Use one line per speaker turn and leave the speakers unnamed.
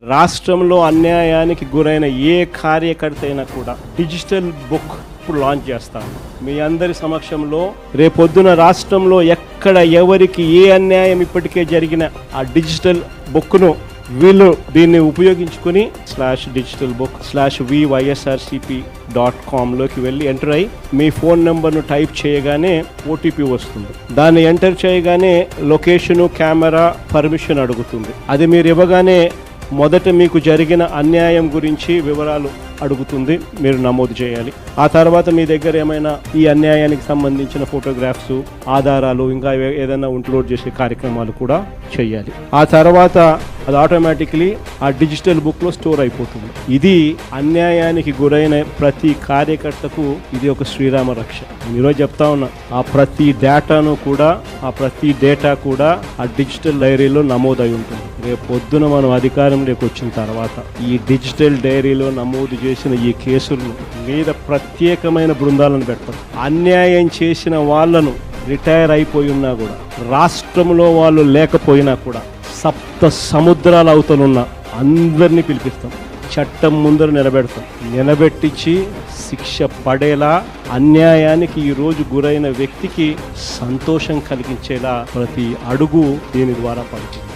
రాష్ట్రంలో అన్యాయానికి గురైన ఏ కార్యకర్త అయినా కూడా డిజిటల్ బుక్ ఇప్పుడు లాంచ్ చేస్తాను మీ అందరి సమక్షంలో. రేపొద్దున రాష్ట్రంలో ఎక్కడ ఎవరికి ఏ అన్యాయం ఇప్పటికే జరిగిన ఆ డిజిటల్ బుక్ను వీళ్ళు దీన్ని ఉపయోగించుకుని /digitalbook/vySRCP.com లోకి వెళ్ళి ఎంటర్ అయ్యి మీ ఫోన్ నెంబర్ను టైప్ చేయగానే ఓటీపీ వస్తుంది. దాన్ని ఎంటర్ చేయగానే లొకేషను, కెమెరా, పర్మిషన్ అడుగుతుంది. అది మీరు ఇవ్వగానే మొదట మీకు జరిగిన అన్యాయం గురించి వివరాలు అడుగుతుంది, మీరు నమోదు చేయాలి. ఆ తర్వాత మీ దగ్గర ఏమైనా ఈ అన్యాయానికి సంబంధించిన ఫోటోగ్రాఫ్స్, ఆధారాలు, ఇంకా ఏదైనా అప్లోడ్ చేసే కార్యక్రమాలు కూడా చేయాలి. ఆ తర్వాత అది ఆటోమేటిక్లీ ఆ డిజిటల్ బుక్లో స్టోర్ అయిపోతుంది. ఇది అన్యాయానికి గురైన ప్రతి కార్యకర్తకు ఇది ఒక శ్రీరామ రక్ష. ఈరోజు చెప్తా ఉన్నా, ఆ ప్రతి డేటా కూడా ఆ డిజిటల్ డైరీలో నమోదై ఉంటుంది. రేపు పొద్దున మనం అధికారంలోకి వచ్చిన తర్వాత ఈ డిజిటల్ డైరీలో నమోదు చేసిన ఈ కేసులను మీద ప్రత్యేకమైన బృందాలను పెడతాం. అన్యాయం చేసిన వాళ్ళను రిటైర్ అయిపోయి ఉన్నా కూడా, రాష్ట్రంలో వాళ్ళు లేకపోయినా కూడా, సప్త సముద్రాల అవతలున్న అందరినీ పిలిపిస్తాం, చట్టం ముందర నిలబెట్టించి శిక్ష పడేలా, అన్యాయానికి ఈరోజు గురైన వ్యక్తికి సంతోషం కలిగించేలా ప్రతి అడుగు దీని ద్వారా పడుతుంది.